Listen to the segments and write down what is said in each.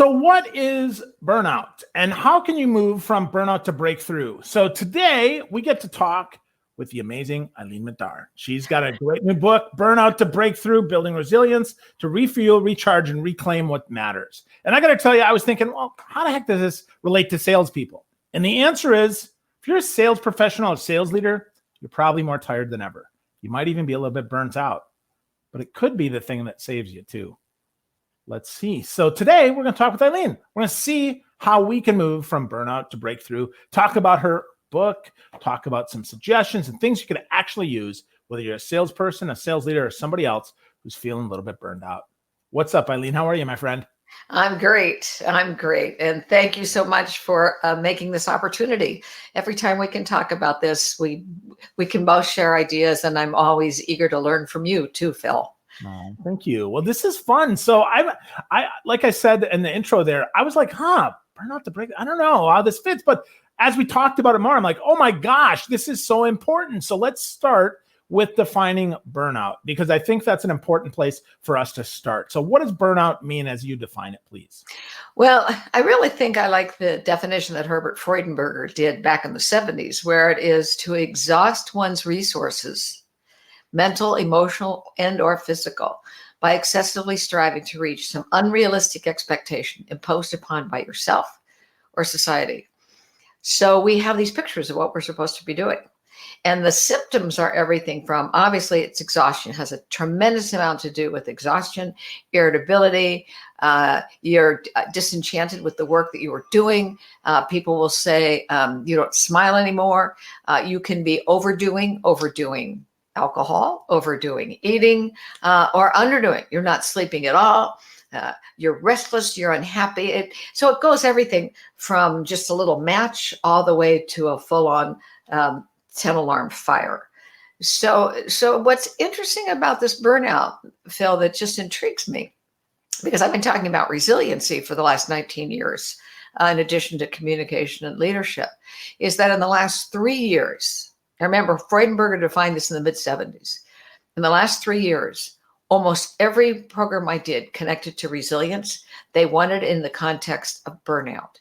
So what is burnout and how can you move from burnout to breakthrough? So today we get to talk with the amazing Eileen McDargh. She's got a great new book, Burnout to Breakthrough, Building Resilience to Refuel, Recharge, and Reclaim What Matters. And I got to tell you, I was thinking, well, how the heck does this relate to salespeople? And the answer is, if you're a sales professional or sales leader, you're probably more tired than ever. You might even be a little bit burnt out, but it could be the thing that saves you too. Let's see. So today we're going to talk with Eileen. We're going to see how we can move from burnout to breakthrough, talk about her book, talk about some suggestions and things you can actually use, whether you're a salesperson, a sales leader, or somebody else who's feeling a little bit burned out. What's up, Eileen? How are you, my friend? I'm great. I'm great. And thank you so much for making this opportunity. Every time we can talk about this, we can both share ideas, and I'm always eager to learn from you too, Phil. Oh, thank you. Well, this is fun. So I like I said in the intro there, I was like, burnout to break. I don't know how this fits, but as we talked about it more, I'm like, oh my gosh, this is so important. So let's start with defining burnout, because I think that's an important place for us to start. So what does burnout mean as you define it, please? Well, I really think I like the definition that Herbert Freudenberger did back in the 70s, where it is to exhaust one's resources, mental, emotional, and or physical, by excessively striving to reach some unrealistic expectation imposed upon by yourself or society. So we have these pictures of what we're supposed to be doing. And the symptoms are everything from, obviously, it's exhaustion. It has a tremendous amount to do with exhaustion, irritability. You're disenchanted with the work that you were doing. People will say you don't smile anymore. You can be overdoing alcohol, overdoing eating, or underdoing. You're not sleeping at all. You're restless, you're unhappy. So it goes everything from just a little match all the way to a full-on 10-alarm fire. So what's interesting about this burnout, Phil, that just intrigues me, because I've been talking about resiliency for the last 19 years, in addition to communication and leadership, is that in the last 3 years, I remember Freudenberger defined this in the mid-70s, in the last 3 years, almost every program I did connected to resilience, they wanted in the context of burnout.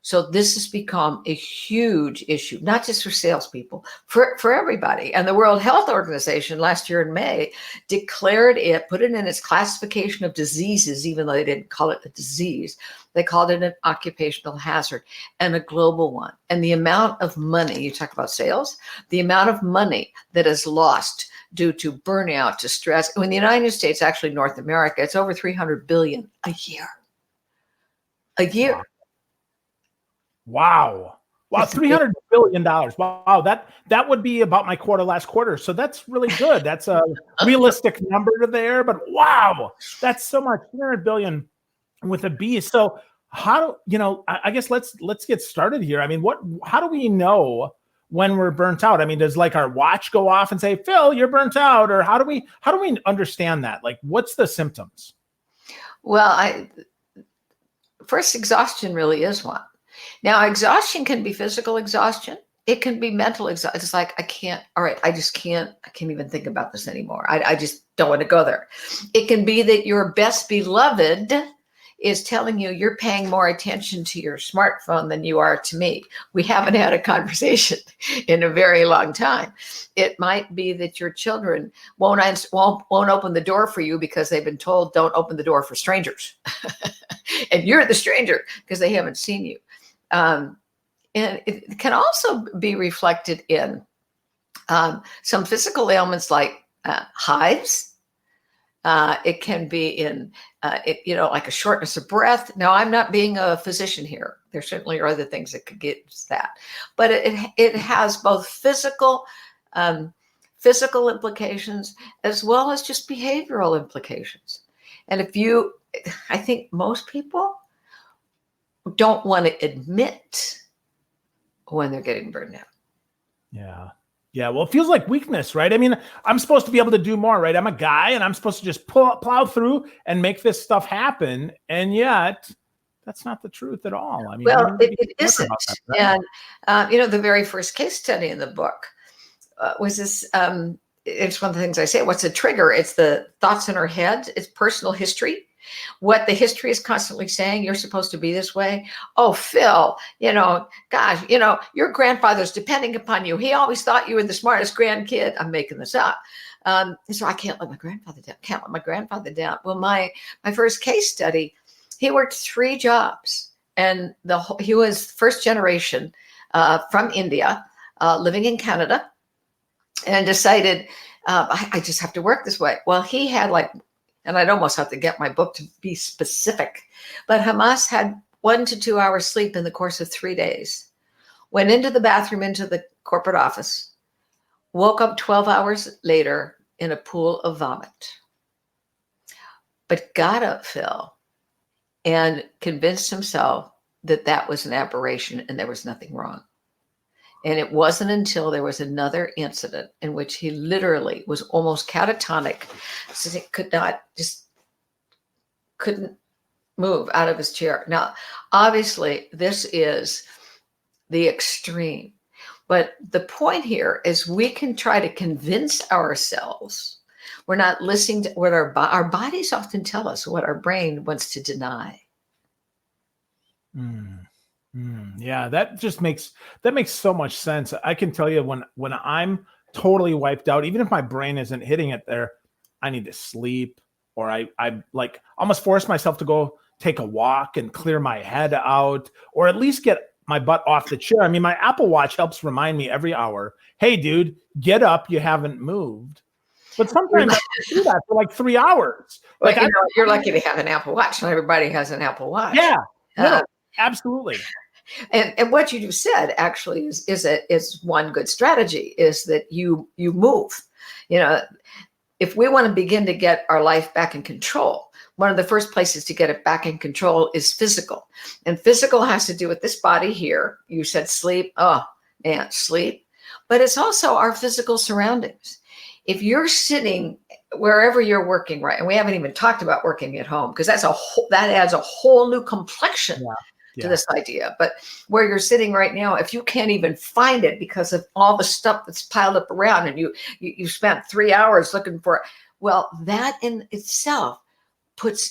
So this has become a huge issue, not just for salespeople, for everybody. And the World Health Organization last year in May declared it, put it in its classification of diseases, even though they didn't call it a disease. They called it an occupational hazard and a global one. And the amount of money, you talk about sales, the amount of money that is lost due to burnout, to stress. In the United States, actually North America, it's over $300 billion a year. A year. Wow. $300 billion. Wow. That would be about my last quarter. So that's really good. That's a realistic number there, but wow, that's so much, 300 billion with a B. So how do, I guess let's get started here. I mean, how do we know when we're burnt out? I mean, does like our watch go off and say, Phil, you're burnt out? Or how do we understand that? Like, what's the symptoms? Well, first, exhaustion really is one. Now, exhaustion can be physical exhaustion. It can be mental exhaustion. It's like, I can't even think about this anymore. I just don't want to go there. It can be that your best beloved is telling you you're paying more attention to your smartphone than you are to me. We haven't had a conversation in a very long time. It might be that your children won't open the door for you because they've been told don't open the door for strangers. And you're the stranger because they haven't seen you. And it can also be reflected in some physical ailments like hives. It can be in, like a shortness of breath. Now, I'm not being a physician here. There certainly are other things that could get that. But it has both physical implications as well as just behavioral implications. And I think most people don't want to admit when they're getting burned out. Yeah. Yeah. Well, it feels like weakness, right? I mean, I'm supposed to be able to do more, right? I'm a guy and I'm supposed to just plow through and make this stuff happen. And yet that's not the truth at all. I mean, well, it isn't. That, right? And, the very first case study in the book was this, it's one of the things I say, what's a trigger? It's the thoughts in our head. It's personal history. What the history is constantly saying, you're supposed to be this way. Oh, Phil, gosh, your grandfather's depending upon you. He always thought you were the smartest grandkid. I'm making this up. So I can't let my grandfather down. Can't let my grandfather down. Well, my first case study, he worked 3 jobs, and he was first generation from India, living in Canada, and decided I just have to work this way. Well, he had and I'd almost have to get my book to be specific, but Hamas had 1 to 2 hours sleep in the course of 3 days. Went into the bathroom, into the corporate office, woke up 12 hours later in a pool of vomit, but got up, Phil, and convinced himself that that was an aberration and there was nothing wrong. And it wasn't until there was another incident in which he literally was almost catatonic, so he couldn't move out of his chair. Now, obviously, this is the extreme. But the point here is we can try to convince ourselves we're not listening to what our bodies often tell us, what our brain wants to deny. Yeah, that makes so much sense. I can tell you when I'm totally wiped out, even if my brain isn't hitting it there, I need to sleep, or I like almost force myself to go take a walk and clear my head out, or at least get my butt off the chair. I mean, my Apple Watch helps remind me every hour, hey, dude, get up. You haven't moved. But sometimes I do that for 3 hours. Well, you're lucky to have an Apple Watch. Not everybody has an Apple Watch. Yeah, no, absolutely. And what you just said actually is one good strategy, is that you move. If we want to begin to get our life back in control, one of the first places to get it back in control is physical. And physical has to do with this body here. You said sleep. Oh, man, sleep. But it's also our physical surroundings. If you're sitting wherever you're working, right, and we haven't even talked about working at home, because that adds a whole new complexion to this idea. But where you're sitting right now, if you can't even find it because of all the stuff that's piled up around, and you spent 3 hours looking for it, well, that in itself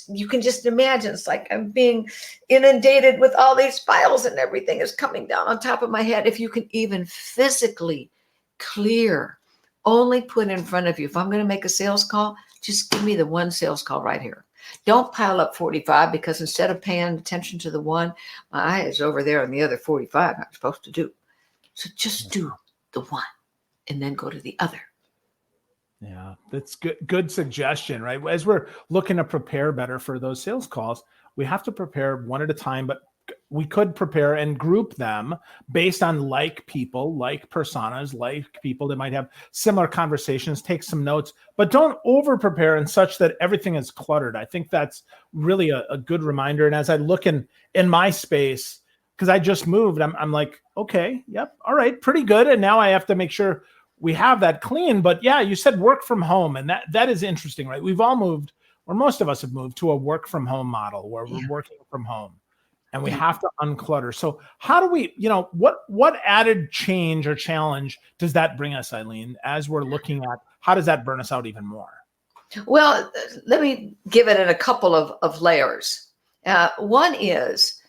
you can just imagine, it's like I'm being inundated with all these files and everything is coming down on top of my head. If you can even physically clear, only put in front of you, if I'm going to make a sales call, just give me the one sales call right here. Don't pile up 45, because instead of paying attention to the one, my eye is over there on the other 45 I'm supposed to do. So just do the one and then go to the other. Yeah, that's good suggestion, right? As we're looking to prepare better for those sales calls, we have to prepare one at a time, but we could prepare and group them based on people, like personas, like people that might have similar conversations. Take some notes, but don't over prepare in such that everything is cluttered. I think that's really a good reminder. And as I look in my space, because I just moved, I'm like, okay, yep, all right, pretty good. And now I have to make sure we have that clean. But yeah, you said work from home, and that is interesting, right? We've all moved, or most of us have moved, to a work from home model where we're working from home, and we have to unclutter. So how do we, what added change or challenge does that bring us, Eileen, as we're looking at how does that burn us out even more? Well, let me give it in a couple of layers. One is,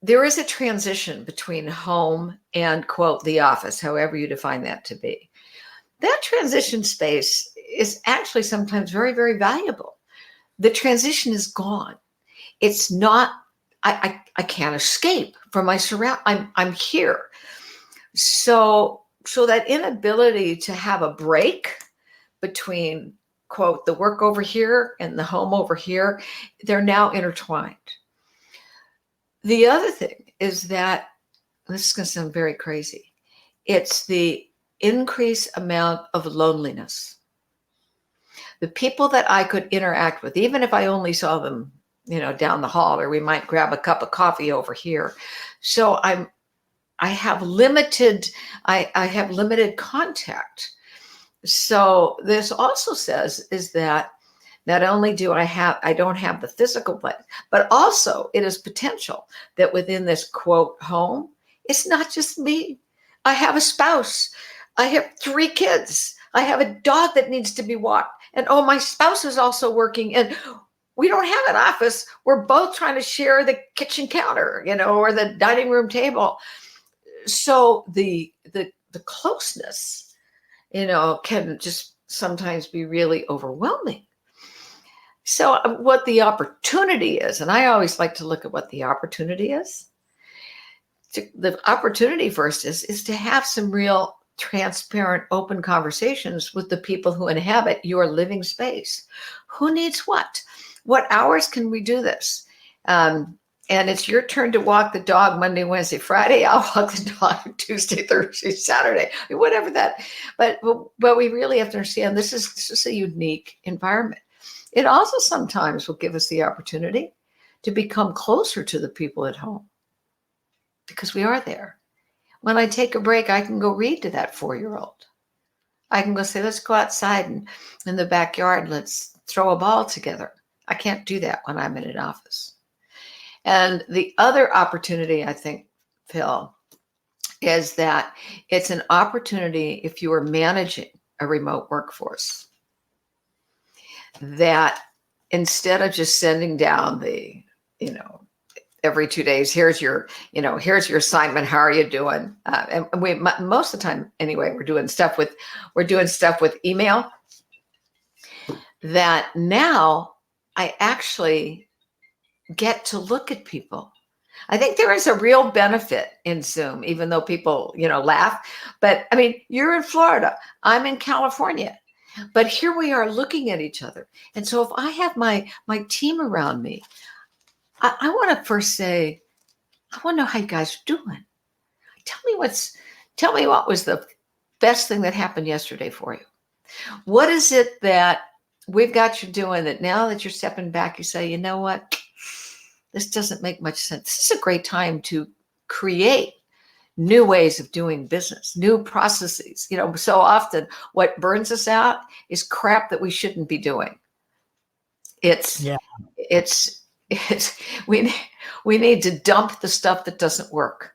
there is a transition between home and, quote, the office, however you define that to be. That transition space is actually sometimes very, very valuable. The transition is gone. It's not, I can't escape from my surround. I'm here. So that inability to have a break between, quote, the work over here and the home over here, they're now intertwined. The other thing is that, this is going to sound very crazy, it's the increased amount of loneliness. The people that I could interact with, even if I only saw them, down the hall, or we might grab a cup of coffee over here. So I have limited contact. So this also says is that not only I don't have the physical place, but also it is potential that within this, quote, home, it's not just me. I have a spouse. I have 3 kids. I have a dog that needs to be walked. And my spouse is also working. And we don't have an office. We're both trying to share the kitchen counter, or the dining room table. So the closeness, can just sometimes be really overwhelming. So what the opportunity is, and I always like to look at what the opportunity is. The opportunity first is to have some real transparent, open conversations with the people who inhabit your living space. Who needs what? What hours can we do this? And it's your turn to walk the dog Monday, Wednesday, Friday. I'll walk the dog Tuesday, Thursday, Saturday, whatever that. But we really have to understand this is a unique environment. It also sometimes will give us the opportunity to become closer to the people at home because we are there. When I take a break, I can go read to that 4-year-old. I can go say, let's go outside and in the backyard, let's throw a ball together. I can't do that when I'm in an office. And the other opportunity, I think, Phil, is that it's an opportunity if you are managing a remote workforce, that instead of just sending down the, every 2 days, here's your assignment. How are you doing? And we, most of the time, anyway, we're doing stuff with email. That now I actually get to look at people. I think there is a real benefit in Zoom, even though people, laugh. But I mean, you're in Florida, I'm in California, but here we are looking at each other. And so if I have my team around me, I want to first say, I want to know how you guys are doing. Tell me what was the best thing that happened yesterday for you. What is it that we've got you doing that now that you're stepping back, you say, you know what? This doesn't make much sense. This is a great time to create new ways of doing business, new processes. So often what burns us out is crap that we shouldn't be doing. We need to dump the stuff that doesn't work.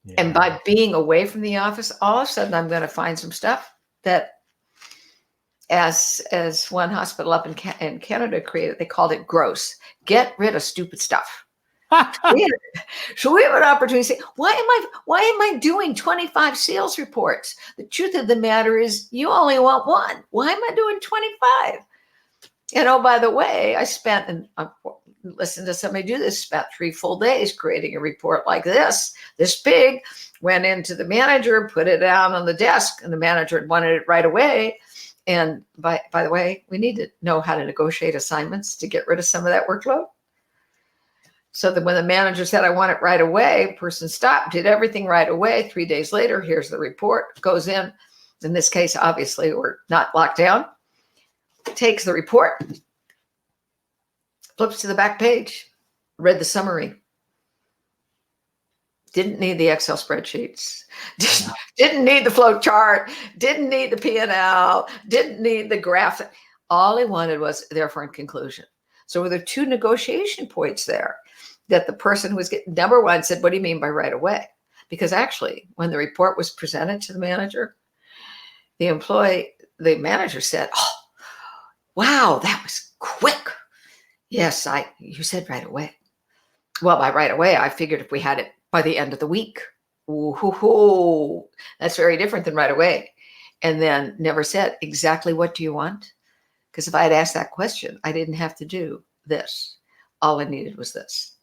Yeah. And by being away from the office, all of a sudden I'm going to find some stuff that, as one hospital up in Canada created, they called it gross. Get rid of stupid stuff. So we have an opportunity to say, why am I doing 25 sales reports? The truth of the matter is you only want one. Why am I doing 25? And oh, by the way, I spent, and listen to somebody do this, spent 3 full days creating a report like this big, went into the manager, put it down on the desk, and the manager wanted it right away. And by the way, we need to know how to negotiate assignments to get rid of some of that workload. So that when the manager said, I want it right away, person stopped, did everything right away. 3 days later, here's the report, goes in. In this case, obviously, we're not locked down. Takes the report, flips to the back page, read the summary. Didn't need the Excel spreadsheets, didn't need the flow chart, didn't need the P&L, didn't need the graph. All he wanted was therefore in conclusion. So there were 2 negotiation points there that the person who was getting number one said, what do you mean by right away? Because actually, when the report was presented to the manager, the manager said, oh, wow, that was quick. Yes, you said right away. Well, by right away, I figured if we had it by the end of the week. Ooh, that's very different than right away. And then never said, exactly what do you want? Because if I had asked that question, I didn't have to do this. All I needed was this.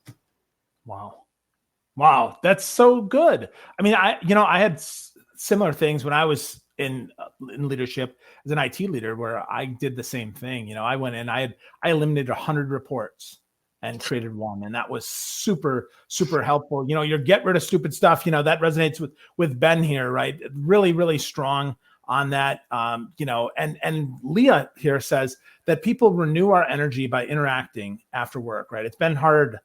Wow. That's so good. I mean, I had similar things when I was in leadership as an IT leader where I did the same thing. I went in, I eliminated 100 reports and created one. And that was super, super helpful. You get rid of stupid stuff. That resonates with Ben here, right? Really, really strong on that. And Leah here says that people renew our energy by interacting after work, right? It's been hard,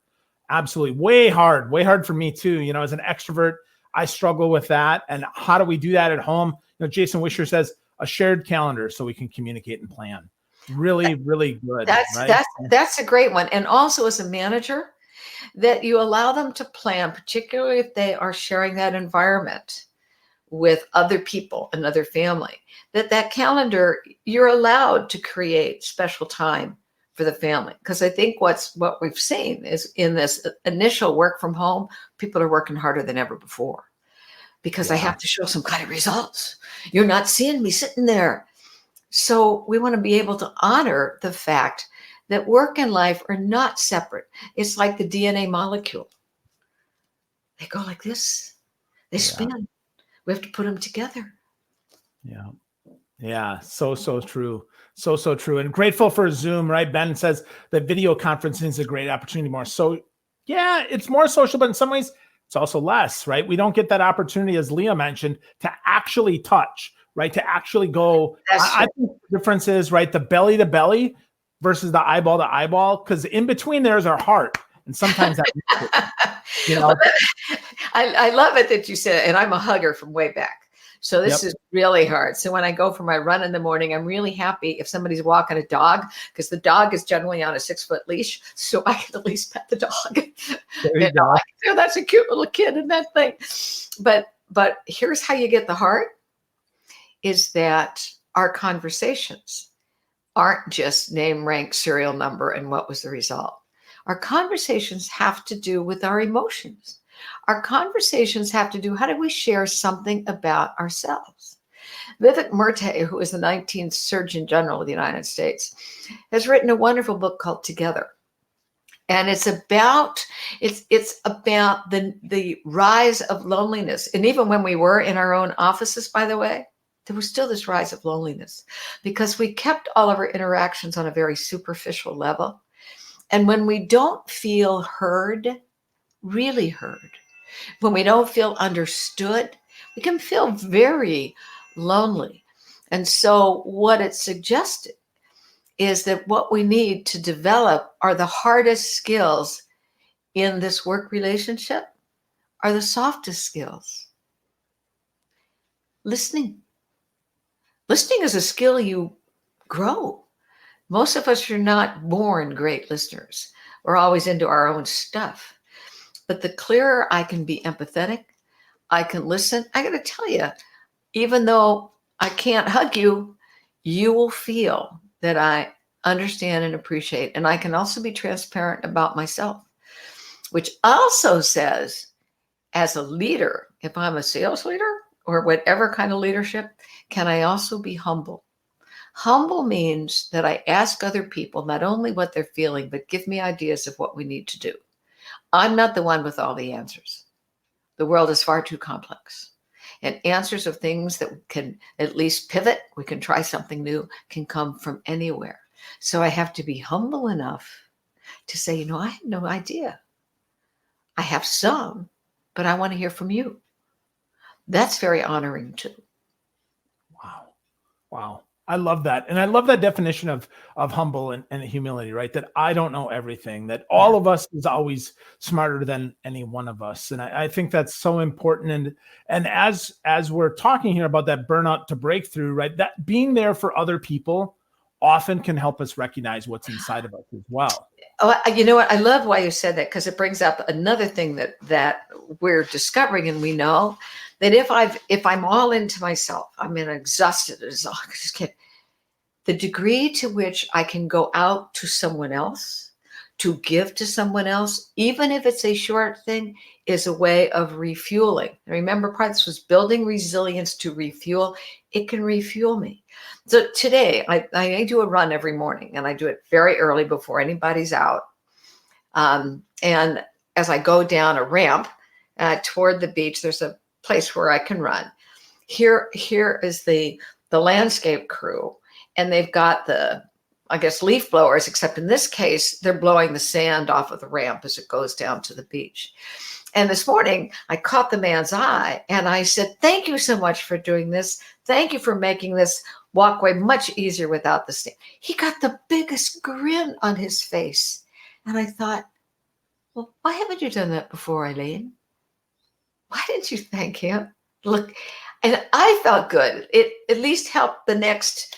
absolutely way hard for me too. As an extrovert, I struggle with that. And how do we do that at home? Jason Wisher says a shared calendar so we can communicate and plan. Really, really good. That's a great one. And also as a manager, that you allow them to plan, particularly if they are sharing that environment with other people, another family, that calendar, you're allowed to create special time for the family. Because I think what we've seen is in this initial work from home, people are working harder than ever before because I have to show some kind of results. You're not seeing me sitting there. So we want to be able to honor the fact that work and life are not separate. It's like the DNA molecule. They go like this. They spin. We have to put them together. Yeah. Yeah. So true. So true. And grateful for Zoom, right? Ben says that video conferencing is a great opportunity more. So yeah, it's more social, but in some ways it's also less, right? We don't get that opportunity, as Leah mentioned, to actually touch, right? To actually go. I think the difference is, right, the belly to belly versus the eyeball to eyeball, because in between there's our heart. And sometimes that, you know. I love it that you said, and I'm a hugger from way back. So this is really hard. So when I go for my run in the morning, I'm really happy if somebody's walking a dog, because the dog is generally on a 6-foot leash. So I can at least pet the dog. That's a cute little kid in that thing. But here's how you get the heart, is that our conversations aren't just name, rank, serial number, and what was the result. Our conversations have to do with our emotions. Our conversations have to do, how do we share something about ourselves? Vivek Murthy, who is the 19th Surgeon General of the United States, has written a wonderful book called Together. And it's about the rise of loneliness. And even when we were in our own offices, by the way, there was still this rise of loneliness because we kept all of our interactions on a very superficial level. And when we don't feel heard, really heard, when we don't feel understood, we can feel very lonely. And so what it suggested is that what we need to develop are the hardest skills in this work relationship are the softest skills. Listening. Listening is a skill you grow. Most of us are not born great listeners. We're always into our own stuff. But the clearer I can be empathetic, I can listen. I got to tell you, even though I can't hug you, you will feel that I understand and appreciate. And I can also be transparent about myself, which also says, as a leader, if I'm a sales leader or whatever kind of leadership, can I also be humble? Humble means that I ask other people not only what they're feeling, but give me ideas of what we need to do. I'm not the one with all the answers. The world is far too complex. And answers of things that can at least pivot, we can try something new, can come from anywhere. So I have to be humble enough to say, I have no idea. I have some, but I want to hear from you. That's very honoring too. Wow. I love that. And I love that definition of humble and humility, right? That I don't know everything, that all of us is always smarter than any one of us. And I think that's so important. And as we're talking here about that burnout to breakthrough, right? That being there for other people often can help us recognize what's inside of us as well. Oh, you know what? I love why you said that, because it brings up another thing that we're discovering, and we know that if I'm all into myself, I'm exhausted, just kidding. The degree to which I can go out to someone else, to give to someone else, even if it's a short thing, is a way of refueling. And remember, part of this was building resilience to refuel. It can refuel me. So today, I do a run every morning, and I do it very early before anybody's out. And as I go down a ramp toward the beach, there's a place where I can run. Here is the landscape crew, and they've got the, I guess, leaf blowers, except in this case, they're blowing the sand off of the ramp as it goes down to the beach. And this morning, I caught the man's eye, and I said, "Thank you so much for doing this. Thank you for making this walkway much easier without the sand." He got the biggest grin on his face. And I thought, well, why haven't you done that before, Eileen? Why didn't you thank him? Look, and I felt good. It at least helped the next,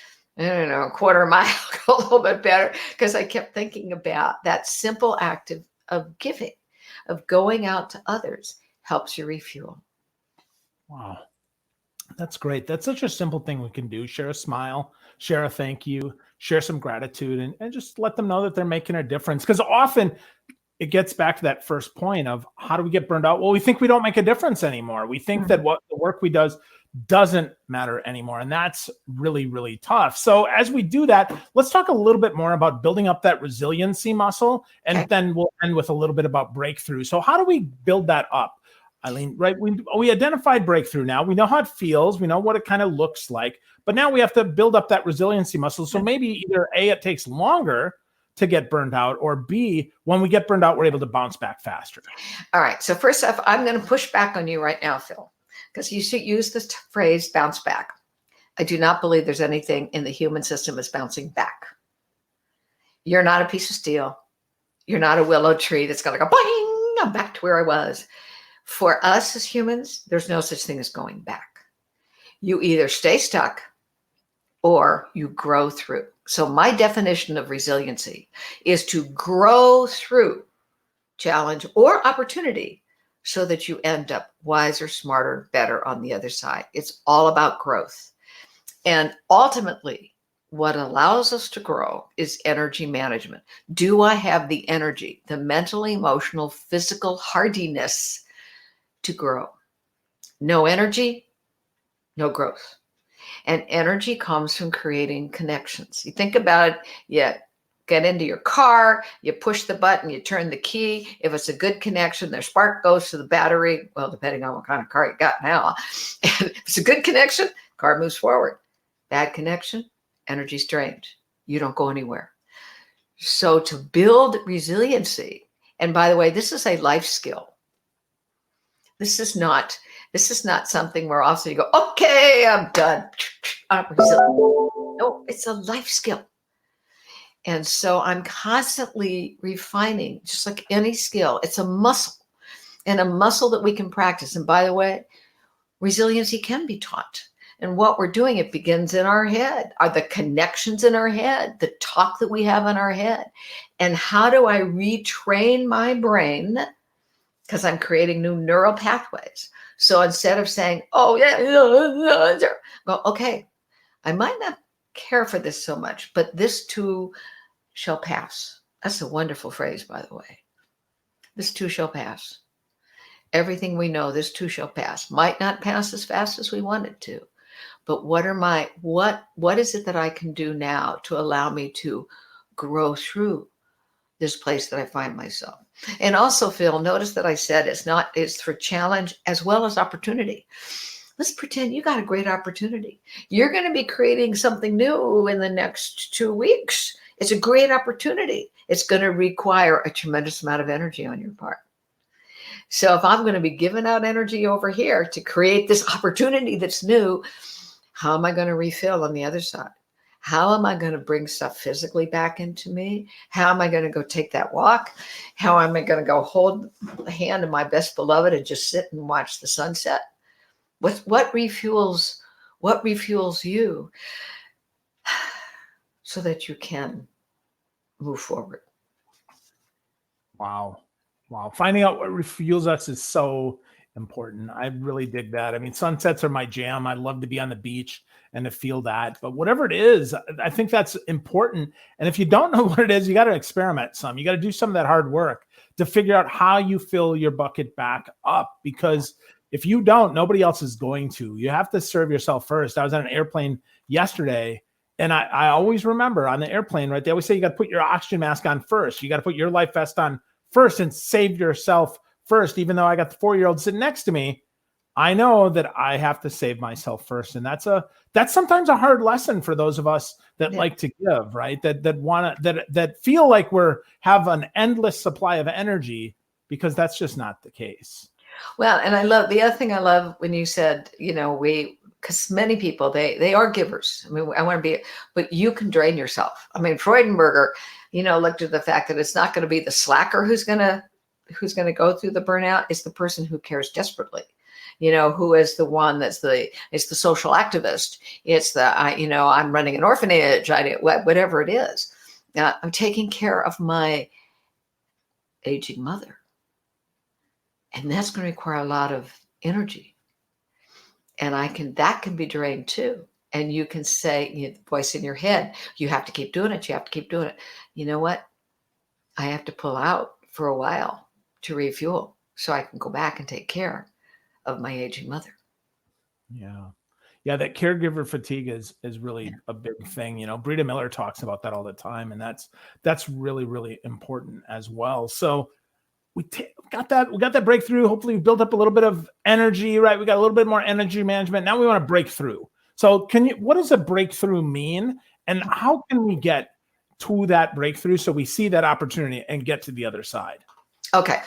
quarter mile go a little bit better, because I kept thinking about that simple act of giving, of going out to others, helps you refuel. Wow. That's great. That's such a simple thing we can do. Share a smile, share a thank you, share some gratitude and just let them know that they're making a difference. Because often it gets back to that first point of how do we get burned out? Well, we think we don't make a difference anymore. We think that what the work we does doesn't matter anymore. And that's really, really tough. So as we do that, let's talk a little bit more about building up that resiliency muscle. And then we'll end with a little bit about breakthrough. So how do we build that up? Eileen, right? We identified breakthrough now. We know how it feels. We know what it kind of looks like. But now we have to build up that resiliency muscle. So maybe either A, it takes longer to get burned out, or B, when we get burned out, we're able to bounce back faster. All right. So first off, I'm going to push back on you right now, Phil, because you should use this phrase bounce back. I do not believe there's anything in the human system that's bouncing back. You're not a piece of steel. You're not a willow tree that's going to go, boing, I'm back to where I was. For us as humans, there's no such thing as going back. You either stay stuck or you grow through. So my definition of resiliency is to grow through challenge or opportunity so that you end up wiser, smarter, better on the other side. It's all about growth. And ultimately, what allows us to grow is energy management. Do I have the energy, the mental, emotional, physical hardiness to grow? No energy, no growth. And energy comes from creating connections. You think about it, you get into your car, you push the button, you turn the key. If it's a good connection, the spark goes to the battery. Well, depending on what kind of car you got now. And if it's a good connection, car moves forward. Bad connection, energy's drained. You don't go anywhere. So to build resiliency, and by the way, this is a life skill. This is not something where also you go, okay, I'm done. I'm resilient. No, it's a life skill. And so I'm constantly refining, just like any skill. It's a muscle, and a muscle that we can practice. And by the way, resiliency can be taught. And what we're doing, it begins in our head, are the connections in our head, the talk that we have in our head. And how do I retrain my brain? Because I'm creating new neural pathways. So instead of saying, oh, yeah, go, okay, I might not care for this so much, but this too shall pass. That's a wonderful phrase, by the way. This too shall pass. Everything we know, this too shall pass. Might not pass as fast as we want it to. But what is it that I can do now to allow me to grow through this place that I find myself? And also, Phil, notice that I said it's for challenge as well as opportunity. Let's pretend you got a great opportunity. You're going to be creating something new in the next 2 weeks. It's a great opportunity. It's going to require a tremendous amount of energy on your part. So if I'm going to be giving out energy over here to create this opportunity that's new, how am I going to refill on the other side? How am I going to bring stuff physically back into me? How am I going to go take that walk? How am I going to go hold the hand of my best beloved and just sit and watch the sunset? What refuels you so that you can move forward? Wow. Finding out what refuels us is so important. I really dig that. I mean, sunsets are my jam. I love to be on the beach and to feel that. But whatever it is, I think that's important. And if you don't know what it is, you got to experiment some. You got to do some of that hard work to figure out how you fill your bucket back up. Because if you don't, nobody else is going to. You have to serve yourself first. I was on an airplane yesterday, and I always remember on the airplane, right? They always say you got to put your oxygen mask on first. You got to put your life vest on first and save yourself first. Even though I got the 4-year-old sitting next to me, I know that I have to save myself first. And that's sometimes a hard lesson for those of us that like to give, right? That feel like have an endless supply of energy, because that's just not the case. Well, and the other thing I love when you said, because many people, they are givers. I mean, I want to be, but you can drain yourself. I mean, Freudenberger, looked at the fact that it's not going to be the slacker who's going to go through the burnout. It's the person who cares desperately, who is the one it's the social activist. It's I'm running an orphanage. Whatever it is. I'm taking care of my aging mother. And that's going to require a lot of energy. And that can be drained too. And you can say, the voice in your head, you have to keep doing it. You have to keep doing it. You know what? I have to pull out for a while to refuel so I can go back and take care of my aging mother. Yeah. Yeah, that caregiver fatigue is really a big thing. Brita Miller talks about that all the time, and that's really, really important as well. So we got that breakthrough. Hopefully we built up a little bit of energy, right? We got a little bit more energy management. Now we want to break through. So what does a breakthrough mean? And how can we get to that breakthrough so we see that opportunity and get to the other side? Okay.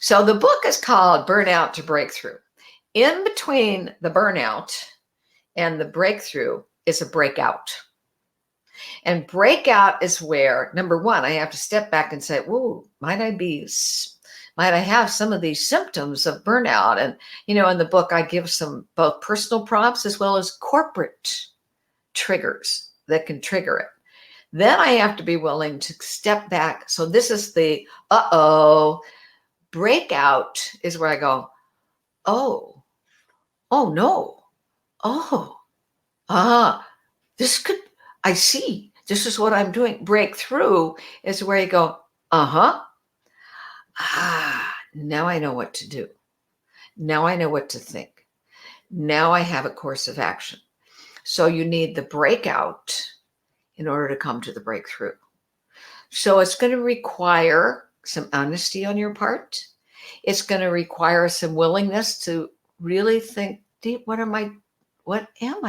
So the book is called Burnout to Breakthrough. In between the burnout and the breakthrough is a breakout. And breakout is where, number one, I have to step back and say, "Whoa, might I have some of these symptoms of burnout?" And, in the book, I give some both personal prompts as well as corporate triggers that can trigger it. Then I have to be willing to step back. So this is the breakout is where I go, oh no, I see, this is what I'm doing. Breakthrough is where you go, now I know what to do. Now I know what to think. Now I have a course of action. So you need the breakout in order to come to the breakthrough. So it's going to require some honesty on your part. It's going to require some willingness to really think deep. What am I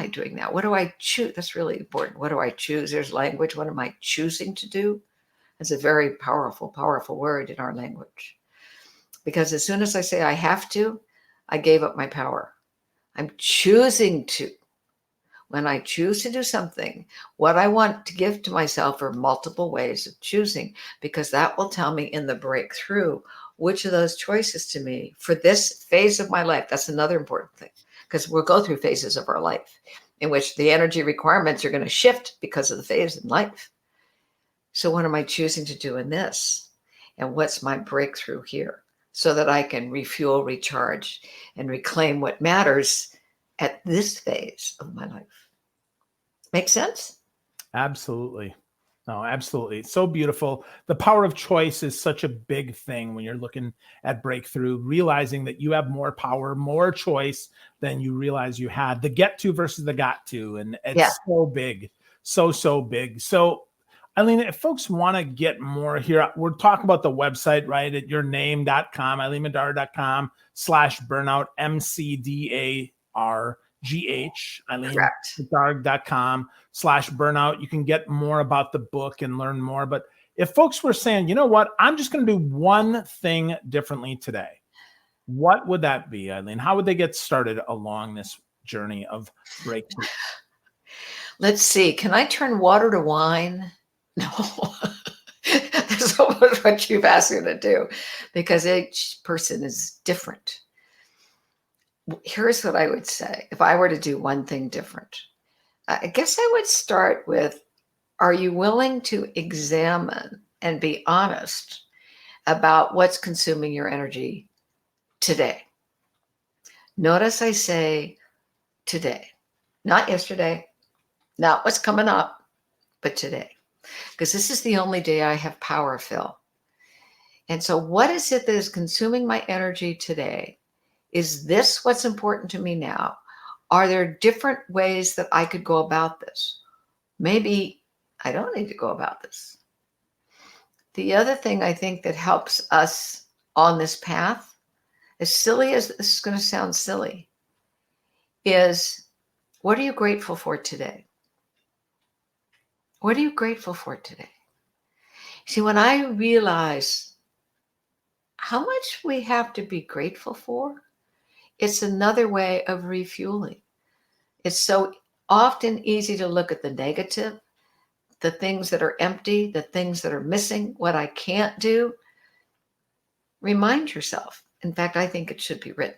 doing now? What do I choose? That's really important. What do I choose? There's language. What am I choosing to do? It's a very powerful, powerful word in our language. Because as soon as I say I have to, I gave up my power. I'm choosing to. When I choose to do something, what I want to give to myself are multiple ways of choosing, because that will tell me in the breakthrough which of those choices to me for this phase of my life. That's another important thing, because we'll go through phases of our life in which the energy requirements are going to shift because of the phase in life. So what am I choosing to do in this? And what's my breakthrough here so that I can refuel, recharge, and reclaim what matters at this phase of my life? Make sense? Absolutely. No, absolutely. It's so beautiful. The power of choice is such a big thing when you're looking at breakthrough, realizing that you have more power, more choice than you realize you had. The get to versus the got to. And it's so big, so big. So Eileen, if folks want to get more here, we're talking about the website, right? At yourname.com, eileenmcdargh.com/burnout, MCDARGH, eileenmcdargh.com/burnout. You can get more about the book and learn more. But if folks were saying, you know what, I'm just going to do one thing differently today, what would that be, Eileen? How would they get started along this journey of breakthrough? Let's see. Can I turn water to wine? No. That's almost what you've asked me to do, because each person is different. Here's what I would say. If I were to do one thing different, I guess I would start with, are you willing to examine and be honest about what's consuming your energy today? Notice I say today, not yesterday, not what's coming up, but today. Because this is the only day I have power, Phil. And so what is it that is consuming my energy today? Is this what's important to me now? Are there different ways that I could go about this? Maybe I don't need to go about this. The other thing I think that helps us on this path, as silly as this is going to sound silly, is what are you grateful for today? What are you grateful for today? See, when I realize how much we have to be grateful for, it's another way of refueling. It's so often easy to look at the negative, the things that are empty, the things that are missing, what I can't do. Remind yourself. In fact, I think it should be written.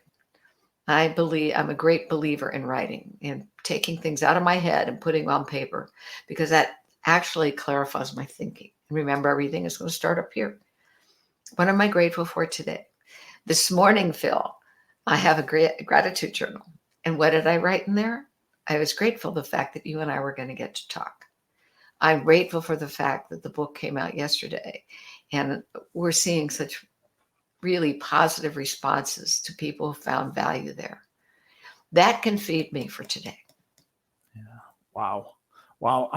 I'm a great believer in writing and taking things out of my head and putting on paper, because that actually clarifies my thinking. Remember, everything is going to start up here. What am I grateful for today? This morning, Phil, I have a great gratitude journal. And what did I write in there? I was grateful the fact that you and I were going to get to talk. I'm grateful for the fact that the book came out yesterday, and we're seeing such really positive responses to people who found value there. That can feed me for today. Yeah. Wow. Wow.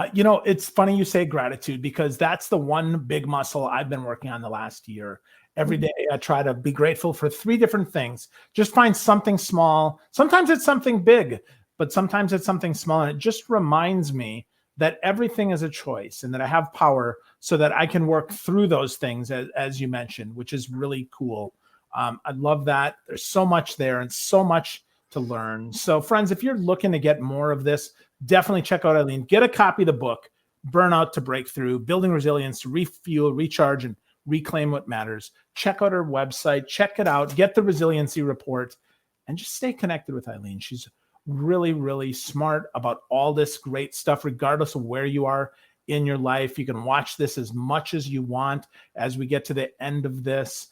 It's funny you say gratitude, because that's the one big muscle I've been working on the last year. Every day I try to be grateful for 3 different things. Just find something small. Sometimes it's something big, but sometimes it's something small. And it just reminds me that everything is a choice, and that I have power so that I can work through those things, as you mentioned, which is really cool. I love that. There's so much there and so much to learn. So friends, if you're looking to get more of this, definitely check out Eileen. Get a copy of the book, Burnout to Breakthrough, Building Resilience to Refuel, Recharge, and Reclaim What Matters. Check out her website. Check it out. Get the resiliency report, and just stay connected with Eileen. She's really, really smart about all this great stuff, regardless of where you are in your life. You can watch this as much as you want. As we get to the end of this,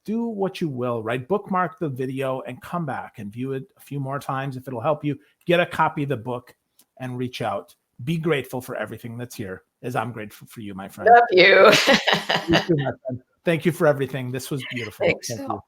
do what you will, right? Bookmark the video and come back and view it a few more times if it'll help you. Get a copy of the book and reach out. Be grateful for everything that's here, as I'm grateful for you, my friend. Love you. You too, my friend. Thank you for everything. This was beautiful. Thanks. Thank you.